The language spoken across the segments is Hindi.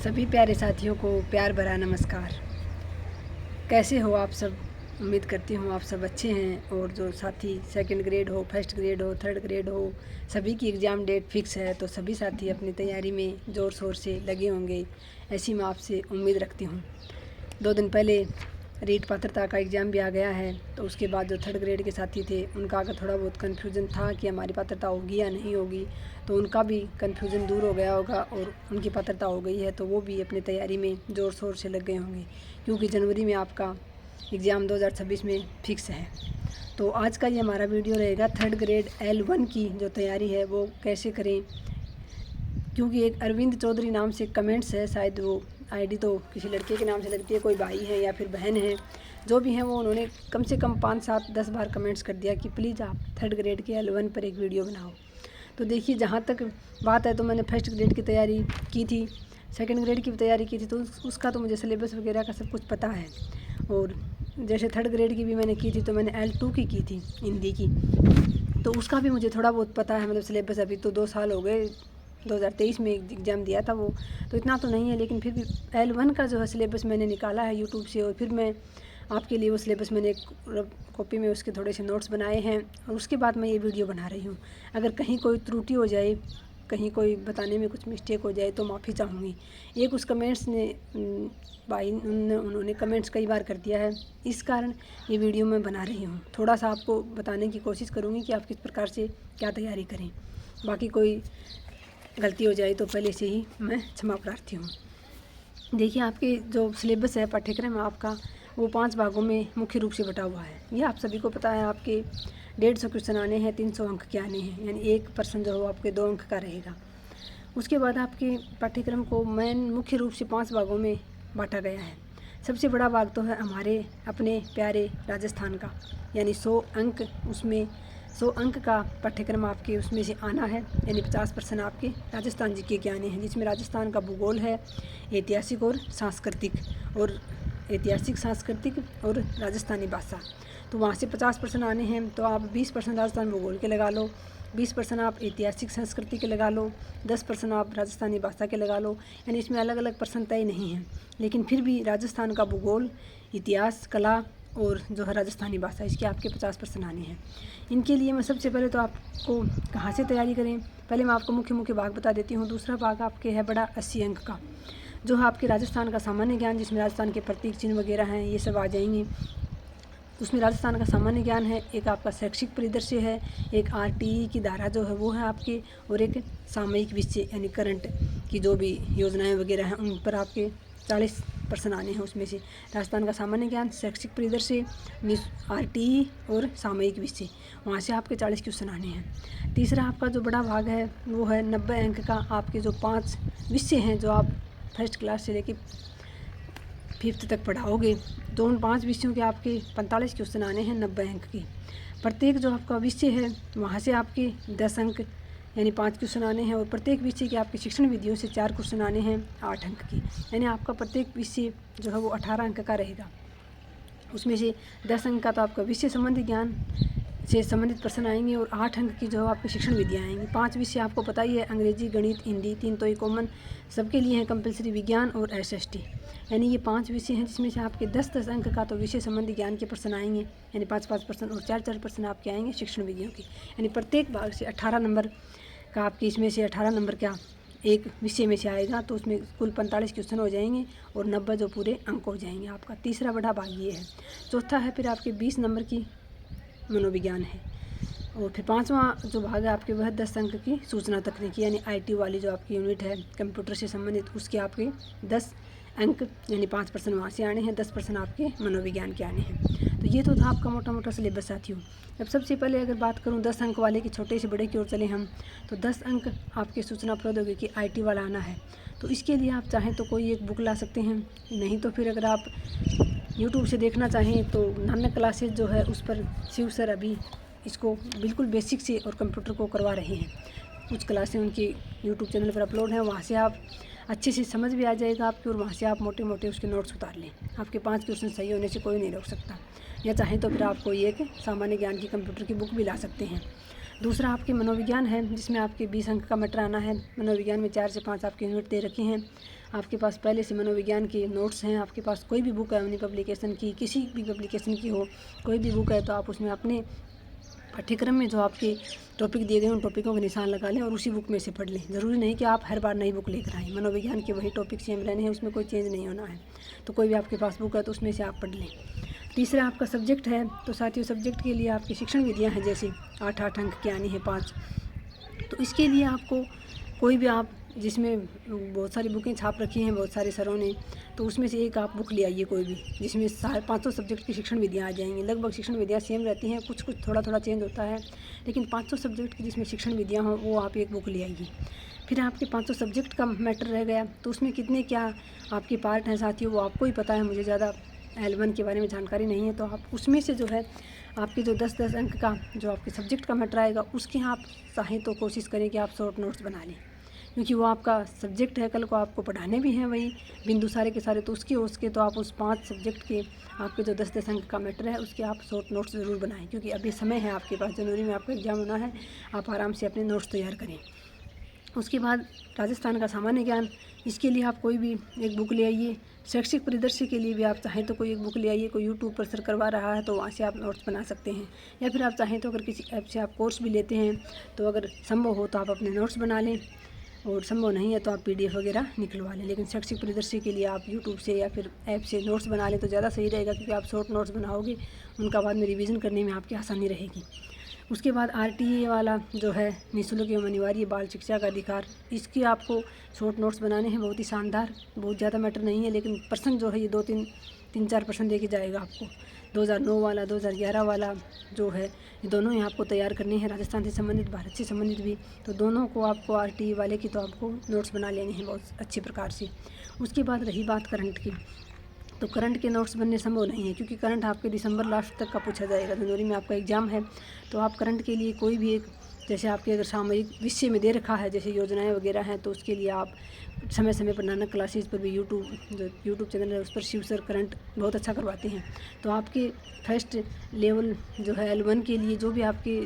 सभी प्यारे साथियों को प्यार भरा नमस्कार। कैसे हो आप सब? उम्मीद करती हूँ आप सब अच्छे हैं। और जो साथी सेकंड ग्रेड हो, फर्स्ट ग्रेड हो, थर्ड ग्रेड हो, सभी की एग्ज़ाम डेट फिक्स है, तो सभी साथी अपनी तैयारी में ज़ोर शोर से लगे होंगे, ऐसी मैं आपसे उम्मीद रखती हूँ। 2 दिन पहले रीट पात्रता का एग्ज़ाम भी आ गया है, तो उसके बाद जो थर्ड ग्रेड के साथी थे उनका अगर थोड़ा बहुत कन्फ्यूज़न था कि हमारी पात्रता होगी या नहीं होगी, तो उनका भी कन्फ्यूज़न दूर हो गया होगा और उनकी पात्रता हो गई है, तो वो भी अपनी तैयारी में ज़ोर शोर से लग गए होंगे, क्योंकि जनवरी में आपका एग्ज़ाम 2026 में फ़िक्स है। तो आज का ये हमारा वीडियो रहेगा थर्ड ग्रेड L1 की जो तैयारी है वो कैसे करें, क्योंकि एक अरविंद चौधरी नाम से कमेंट्स है, शायद वो आईडी तो किसी लड़के के नाम से लगती है, कोई भाई है या फिर बहन है, जो भी हैं वो उन्होंने कम से कम 5, 7, 10 बार कमेंट्स कर दिया कि प्लीज़ आप थर्ड ग्रेड के L1 पर एक वीडियो बनाओ। तो देखिए, जहाँ तक बात है तो मैंने फर्स्ट ग्रेड की तैयारी की थी, सेकंड ग्रेड की भी तैयारी की थी, तो उसका तो मुझे सिलेबस वगैरह का सब कुछ पता है। और जैसे थर्ड ग्रेड की भी मैंने की थी, तो मैंने L2 की थी हिंदी की, तो उसका भी मुझे थोड़ा बहुत पता है। मतलब सिलेबस अभी तो 2 साल हो गए, 2023 में एग्ज़ाम दिया था वो, तो इतना तो नहीं है, लेकिन फिर भी L1 का जो है सिलेबस मैंने निकाला है यूट्यूब से, और फिर मैं आपके लिए वो सिलेबस मैंने एक कॉपी में उसके थोड़े से नोट्स बनाए हैं, और उसके बाद मैं ये वीडियो बना रही हूँ। अगर कहीं कोई त्रुटि हो जाए, कहीं कोई बताने में कुछ मिस्टेक हो जाए, तो माफ़ी चाहूँगी। एक उस कमेंट्स ने भाई उन्होंने कमेंट्स कई बार कर दिया है, इस कारण ये वीडियो मैं बना रही हूँ। थोड़ा सा आपको बताने की कोशिश करूँगी कि आप किस प्रकार से क्या तैयारी करें। बाकी कोई गलती हो जाए तो पहले से ही मैं क्षमा प्रार्थी हूँ। देखिए, आपके जो सिलेबस है, पाठ्यक्रम आपका, वो 5 भागों में मुख्य रूप से बटा हुआ है। ये आप सभी को पता है। आपके 150 क्वेश्चन आने हैं, 300 अंक के आने हैं, यानी एक प्रश्न जो हो आपके 2 अंक का रहेगा। उसके बाद आपके पाठ्यक्रम को मुख्य रूप से 5 भागों में बांटा गया है। सबसे बड़ा भाग तो है हमारे अपने प्यारे राजस्थान का, यानी 100 अंक, उसमें 100 अंक का पाठ्यक्रम आपके उसमें से आना है, यानी 50% आपके राजस्थान जीके के आने हैं, जिसमें राजस्थान का भूगोल है, ऐतिहासिक और सांस्कृतिक और राजस्थानी भाषा। तो वहाँ से 50% आने हैं, तो आप 20% राजस्थान भूगोल के लगा लो, 20% आप ऐतिहासिक संस्कृति के लगा लो, 10% आप राजस्थानी भाषा के लगा लो। यानी इसमें अलग अलग प्रश्न तय नहीं हैं, लेकिन फिर भी राजस्थान का भूगोल, इतिहास, कला और जो है राजस्थानी भाषा, इसके आपके 50% आने हैं। इनके लिए मैं सबसे पहले तो आपको कहाँ से तैयारी करें, पहले मैं आपको मुख्य भाग बता देती हूँ। दूसरा भाग आपके है बड़ा 80 अंक का, जो है आपके राजस्थान का सामान्य ज्ञान, जिसमें राजस्थान के प्रतीक चिन्ह वगैरह हैं, ये सब आ जाएंगे। उसमें राजस्थान का सामान्य ज्ञान है, एक आपका शैक्षिक परिदृश्य है, एक RTE की धारा जो है वो है आपके, और एक सामयिक विषय यानी करंट की जो भी योजनाएं वगैरह हैं उन पर आपके 40% आने हैं। उसमें से राजस्थान का सामान्य ज्ञान, शैक्षिक परिदृश्य, RTE और सामयिक विषय, वहाँ से आपके 40 क्वेश्चन आने हैं। तीसरा आपका जो बड़ा भाग है वो है 90 अंक का, आपके जो 5 विषय हैं जो आप फर्स्ट क्लास से लेकर 5th तक पढ़ाओगे, तो उन 5 विषयों के आपके 45 क्वेश्चन आने हैं 90 अंक के। प्रत्येक जो आपका विषय है वहाँ से आपके 10 अंक यानी 5 क्वेश्चन आने हैं, और प्रत्येक विषय के आपके शिक्षण विधियों से 4 क्वेश्चन आने हैं 8 अंक के। यानी आपका प्रत्येक विषय जो है वो 18 अंक का रहेगा। उसमें से 10 अंक का तो आपका विषय संबंधी ज्ञान से संबंधित प्रश्न आएंगे, और 8 अंक की जो है आपकी शिक्षण विधियाँ आएंगी। 5 विषय आपको पता ही है, अंग्रेजी, गणित, हिंदी, 3 तो ये कॉमन सबके लिए है, कंपलसरी, विज्ञान और SST। यानी ये 5 विषय हैं, जिसमें से आपके 10-10 अंक का तो विषय संबंधी ज्ञान के प्रश्न आएंगे, यानी 5-5%, और 4-4% आपके आएंगे शिक्षण विधियों के। यानी प्रत्येक भाग से 18 नंबर का आपके इसमें से 18 नंबर का एक विषय में से आएगा, तो उसमें कुल 45 क्वेश्चन हो जाएंगे, और 90 जो पूरे अंक हो जाएंगे आपका। तीसरा बड़ा भाग ये है। चौथा है फिर आपके 20 नंबर की मनोविज्ञान है, और फिर 5वां जो भाग है आपके वह 10 अंक की सूचना तकनीकी यानी IT वाली जो आपकी यूनिट है कंप्यूटर से संबंधित, उसके आपके 10 अंक यानी 5% वहाँ से आने हैं, 10% आपके मनोविज्ञान के आने हैं। तो ये तो था आपका मोटा सिलेबस साथियों। अब सबसे पहले अगर बात करूँ 10 अंक वाले की, छोटे से बड़े की ओर चले हम, तो 10 अंक आपके सूचना प्रौद्योगिकी IT वाला आना है। तो इसके लिए आप चाहें तो कोई एक बुक ला सकते हैं, नहीं तो फिर अगर आप यूट्यूब से देखना चाहें तो नानक क्लासेज जो है उस पर शिव सर अभी इसको बिल्कुल बेसिक से और कंप्यूटर को करवा रहे हैं। कुछ क्लासें उनकी यूट्यूब चैनल पर अपलोड हैं, वहाँ से आप अच्छे से समझ भी आ जाएगा आपकी, और वहाँ से आप मोटे मोटे उसके नोट्स उतार लें। आपके 5 क्वेश्चन सही होने से कोई नहीं रोक सकता। या चाहें तो फिर आप कोई एक सामान्य ज्ञान की कंप्यूटर की बुक भी ला सकते हैं। दूसरा आपके मनोविज्ञान है, जिसमें आपके 20 अंक का मैटर आना है। मनोविज्ञान में 4 से 5 आपके यूनिट दे रखे हैं। आपके पास पहले से मनोविज्ञान के नोट्स हैं। आपके पास कोई भी बुक है उन्हीं पब्लिकेशन की, किसी भी पब्लिकेशन की हो, कोई भी बुक है तो आप उसमें अपने पाठ्यक्रम में जो आपके टॉपिक दिए गए उन टॉपिकों के निशान लगा लें और उसी बुक में से पढ़ लें। ज़रूरी नहीं कि आप हर बार नई बुक लेकर आएँ। मनोविज्ञान के वही टॉपिक सेम रहने हैं, उसमें कोई चेंज नहीं होना है। तो कोई भी आपके पास बुक है तो उसमें से आप पढ़ लें। तीसरा आपका सब्जेक्ट है, तो साथियों सब्जेक्ट के लिए आपकी शिक्षण विधियाँ हैं, जैसे 8-8 अंक की आनी है 5। तो इसके लिए आपको कोई भी आप जिसमें बहुत सारी बुकें छाप रखी हैं बहुत सारे सरों ने, तो उसमें से एक आप बुक ले आइए कोई भी, जिसमें 500 सब्जेक्ट की शिक्षण विधियाँ आ जाएंगी। लगभग शिक्षण विधियाँ सेम रहती हैं, कुछ कुछ थोड़ा थोड़ा चेंज होता है, लेकिन 500 सब्जेक्ट की जिसमें शिक्षण विधियाँ हों वो आप एक बुक ले आइए। फिर आपके 500 सब्जेक्ट का मैटर रह गया, तो उसमें कितने क्या आपके पार्ट हैं साथियों, वो आपको ही पता है, मुझे ज़्यादा L1 के बारे में जानकारी नहीं है। तो आप उसमें से जो है आपके जो 10-10 अंक का जो आपके सब्जेक्ट का मैटर आएगा, उसके आप चाहें तो कोशिश करें कि आप शॉर्ट नोट्स बना लें, क्योंकि वो आपका सब्जेक्ट है, कल को आपको पढ़ाने भी हैं वही बिंदु सारे के सारे। तो उसके तो आप उस 5 सब्जेक्ट के आपके जो 10-10 अंक का मैटर है उसके आप शॉर्ट नोट्स ज़रूर बनाएं, क्योंकि अभी समय है आपके पास, जनवरी में आपका एग्ज़ाम होना है, आप आराम से अपने नोट्स तैयार करें। उसके बाद राजस्थान का सामान्य ज्ञान, इसके लिए आप कोई भी एक बुक ले आइए। शैक्षिक परिदृश्य के लिए भी आप चाहें तो कोई एक बुक ले आइए। कोई यूट्यूब पर सर्च करवा रहा है तो वहाँ से आप नोट्स बना सकते हैं, या फिर आप चाहें तो अगर किसी ऐप से आप कोर्स भी लेते हैं तो अगर संभव हो तो आप अपने नोट्स बना लें, और संभव नहीं है तो आप PDF वगैरह निकलवा लें। लेकिन शैक्षिक परिदृश्य के लिए आप यूट्यूब से या फिर ऐप से नोट्स बना लें तो ज़्यादा सही रहेगा, क्योंकि आप शॉर्ट नोट्स बनाओगे उनका बाद में रिवीजन करने में आपकी आसानी रहेगी। उसके बाद RTA वाला जो है निःशुल्क एवं अनिवार्य बाल शिक्षा का अधिकार, इसके आपको शॉर्ट नोट्स बनाने हैं, बहुत ही शानदार, बहुत ज़्यादा मैटर नहीं है, लेकिन पर्सन जो है ये 2-3-4% देके जाएगा आपको। 2009 वाला 2011 वाला जो है ये दोनों ही आपको तैयार करने हैं, राजस्थान से संबंधित, भारत से संबंधित भी। तो दोनों को आपको RTA वाले की तो आपको नोट्स बना लेने हैं बहुत अच्छे प्रकार से। उसके बाद रही बात करंट की, तो करंट के नोट्स बनने संभव नहीं है, क्योंकि करंट आपके दिसंबर लास्ट तक का पूछा जाएगा। जनवरी में आपका एग्ज़ाम है, तो आप करंट के लिए कोई भी एक, जैसे आपके अगर सामयिक विषय में दे रखा है जैसे योजनाएं वगैरह हैं, तो उसके लिए आप समय समय पर नानक क्लासेस पर भी यूट्यूब चैनल है उस पर शिव सर करंट बहुत अच्छा करवाते हैं। तो आपके फर्स्ट लेवल जो है L1 के लिए जो भी आपके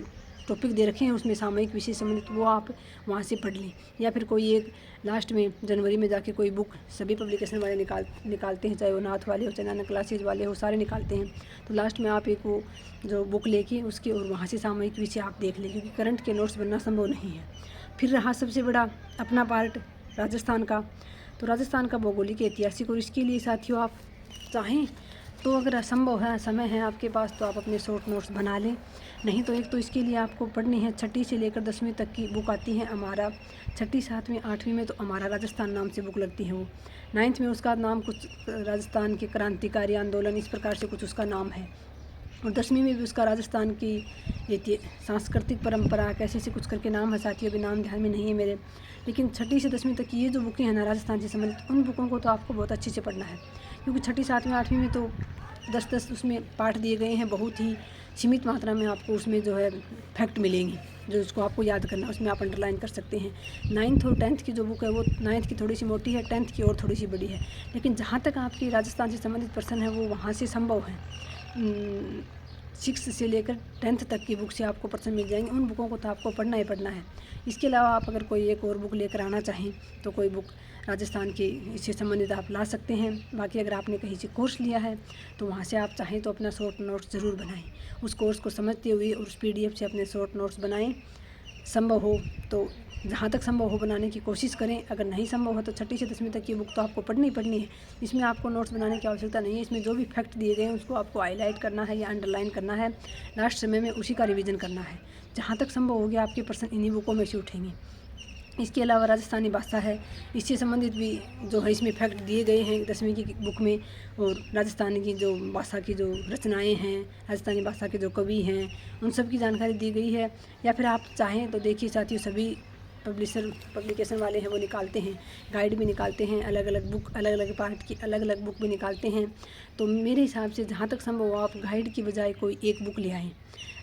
टॉपिक दे रखे हैं उसमें सामयिक विषय संबंधित वो आप वहाँ से पढ़ लें, या फिर कोई एक लास्ट में जनवरी में जाके कोई बुक सभी पब्लिकेशन वाले निकालते हैं, चाहे वो नाथ वाले हो चाहे नानक क्लासेज वाले हो, सारे निकालते हैं। तो लास्ट में आप एक वो जो बुक लेके उसके और वहाँ से सामयिक विषय आप देख लें, क्योंकि करंट के नोट्स बनना संभव नहीं है। फिर रहा सबसे बड़ा अपना पार्ट राजस्थान का, तो राजस्थान का भौगोलिक ऐतिहासिक, और इसके लिए साथियों आप चाहें तो अगर असंभव है, समय है आपके पास, तो आप अपने शॉर्ट नोट्स बना लें। नहीं तो एक तो इसके लिए आपको पढ़नी है 6ठी से लेकर 10वीं तक की बुक आती है हमारा। 6ठी 7वीं 8वीं में तो हमारा राजस्थान नाम से बुक लगती है वो। 9th में उसका नाम कुछ राजस्थान के क्रांतिकारी आंदोलन इस प्रकार से कुछ उसका नाम है, और 10वीं में भी उसका राजस्थान की ये सांस्कृतिक परंपरा कैसे से कुछ करके नाम है साथियों, अभी नाम ध्यान में नहीं है मेरे। लेकिन 6ठी से 10वीं तक की ये जो बुकें हैं ना राजस्थान से संबंधित, उन बुकों को तो आपको बहुत अच्छे से पढ़ना है, क्योंकि 6ठी 7वीं 8वीं में तो 10-10 उसमें पाठ दिए गए हैं, बहुत ही सीमित मात्रा में आपको उसमें जो है फैक्ट मिलेंगे जो उसको आपको याद करना है, उसमें आप अंडरलाइन कर सकते हैं। 9th और 10th की जो बुक है वो 9th की थोड़ी सी मोटी है, 10th की और थोड़ी सी बड़ी है, लेकिन जहाँ तक आपकी राजस्थान से संबंधित पर्सन है वो वहाँ से संभव है 6 से लेकर 10th तक की बुक से आपको पर्सन मिल जाएंगे। उन बुकों को तो आपको पढ़ना ही पढ़ना है। इसके अलावा आप अगर कोई एक और बुक लेकर आना चाहें तो कोई बुक राजस्थान के इससे संबंधित आप ला सकते हैं। बाकी अगर आपने कहीं से कोर्स लिया है तो वहाँ से आप चाहें तो अपना शॉर्ट नोट्स ज़रूर बनाएं, उस कोर्स को समझते हुए और उस PDF से अपने शॉर्ट नोट्स बनाएं। संभव हो तो जहाँ तक संभव हो बनाने की कोशिश करें, अगर नहीं संभव हो तो 6ठी से 10वीं तक की बुक तो आपको पढ़नी ही पढ़नी है। इसमें आपको नोट्स बनाने की आवश्यकता नहीं है, इसमें जो भी फैक्ट दिए गए हैं उसको आपको हाईलाइट करना है या अंडरलाइन करना है, लास्ट समय में उसी का रिवीजन करना है। जहाँ तक संभव हो गया आपके पर्सन इन्हीं बुकों में से उठेंगे। इसके अलावा राजस्थानी भाषा है, इससे संबंधित भी जो है इसमें फैक्ट दिए गए हैं 10वीं की बुक में, और राजस्थानी की जो भाषा की जो रचनाएं हैं, राजस्थानी भाषा के जो कवि हैं, उन सब की जानकारी दी गई है। या फिर आप चाहें तो देखिए साथियों, सभी पब्लिकेशन वाले हैं वो निकालते हैं, गाइड भी निकालते हैं, अलग अलग बुक अलग अलग पार्ट की अलग अलग बुक भी निकालते हैं। तो मेरे हिसाब से जहाँ तक संभव हो आप गाइड की बजाय कोई एक बुक ले आएँ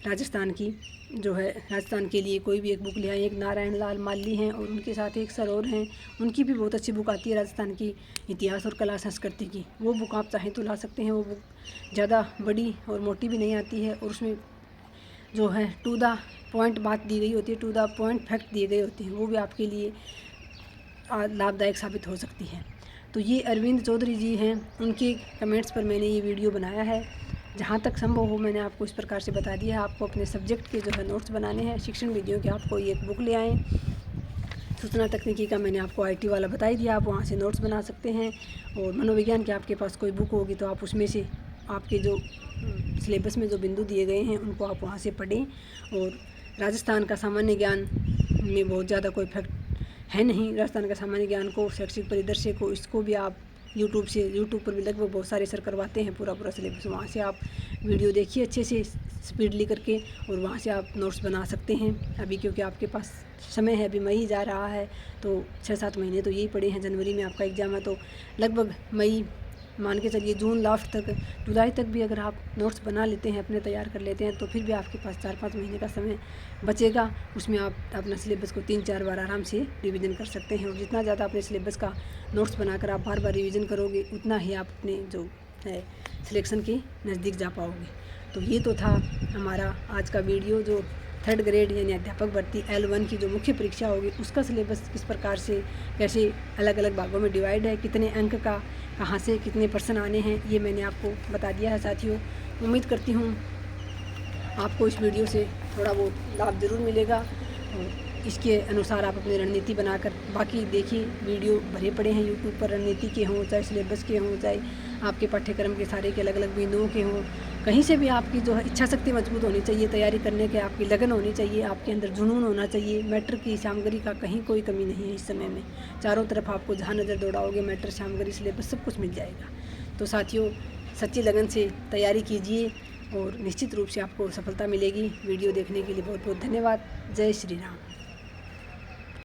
राजस्थान की, जो है राजस्थान के लिए कोई भी एक बुक ले आए। एक नारायण लाल माली हैं और उनके साथ एक सर और हैं, उनकी भी बहुत अच्छी बुक आती है राजस्थान की इतिहास और कला संस्कृति की, वो बुक आप चाहें तो ला सकते हैं। वो बुक ज़्यादा बड़ी और मोटी भी नहीं आती है और उसमें जो है टू द पॉइंट बात दी गई होती है, टू द पॉइंट फैक्ट दिए गए होते हैं, वो भी आपके लिए लाभदायक साबित हो सकती है। तो ये अरविंद चौधरी जी हैं, उनके कमेंट्स पर मैंने ये वीडियो बनाया है। जहाँ तक संभव हो मैंने आपको इस प्रकार से बता दिया है। आपको अपने सब्जेक्ट के जो है नोट्स बनाने हैं, शिक्षण विधियों के, आपको ये एक बुक ले आएँ। सूचना तकनीकी का मैंने आपको IT वाला बता ही दिया, आप वहाँ से नोट्स बना सकते हैं। और मनोविज्ञान की आपके पास कोई बुक होगी तो आप उसमें से आपके जो सिलेबस में जो बिंदु दिए गए हैं उनको आप वहाँ से पढ़ें। और राजस्थान का सामान्य ज्ञान में बहुत ज़्यादा कोई इफेक्ट है नहीं। राजस्थान का सामान्य ज्ञान को, शैक्षिक परिदृश्य को, इसको भी आप यूट्यूब पर भी लगभग बहुत सारे सर करवाते हैं पूरा सिलेबस। वहाँ से आप वीडियो देखिए अच्छे से स्पीडली करके, और वहाँ से आप नोट्स बना सकते हैं। अभी क्योंकि आपके पास समय है, अभी मई जा रहा है तो 6-7 महीने तो यही पड़े हैं। जनवरी में आपका एग्ज़ाम है तो लगभग मई मान के चलिए जून लास्ट तक, जुलाई तक भी अगर आप नोट्स बना लेते हैं, अपने तैयार कर लेते हैं, तो फिर भी आपके पास 4-5 महीने का समय बचेगा। उसमें आप अपना सिलेबस को 3-4 बार आराम से रिवीजन कर सकते हैं। और जितना ज़्यादा अपने सिलेबस का नोट्स बनाकर आप बार बार रिवीजन करोगे, उतना ही आप अपने जो है सिलेक्शन के नज़दीक जा पाओगे। तो ये तो था हमारा आज का वीडियो, जो 3rd ग्रेड यानी अध्यापक भर्ती L1 की जो मुख्य परीक्षा होगी उसका सिलेबस किस प्रकार से, कैसे अलग अलग भागों में डिवाइड है, कितने अंक का, कहाँ से कितने % आने हैं, ये मैंने आपको बता दिया है साथियों। उम्मीद करती हूँ आपको इस वीडियो से थोड़ा बहुत लाभ ज़रूर मिलेगा। और इसके अनुसार आप अपनी रणनीति बनाकर, बाकी देखिए वीडियो भरे पड़े हैं यूट्यूब पर, रणनीति के हों, चाहे सिलेबस के हों, चाहे आपके पाठ्यक्रम के सारे के अलग अलग बिंदुओं के हों, कहीं से भी आपकी जो है इच्छा शक्ति मजबूत होनी चाहिए, तैयारी करने के आपकी लगन होनी चाहिए, आपके अंदर जुनून होना चाहिए। मैटर की, सामग्री का कहीं कोई कमी नहीं है इस समय में। चारों तरफ आपको जहाँ नज़र दौड़ाओगे मैटर, सामग्री, सिलेबस सब कुछ मिल जाएगा। तो साथियों, सच्ची लगन से तैयारी कीजिए और निश्चित रूप से आपको सफलता मिलेगी। वीडियो देखने के लिए बहुत बहुत धन्यवाद। जय श्री राम।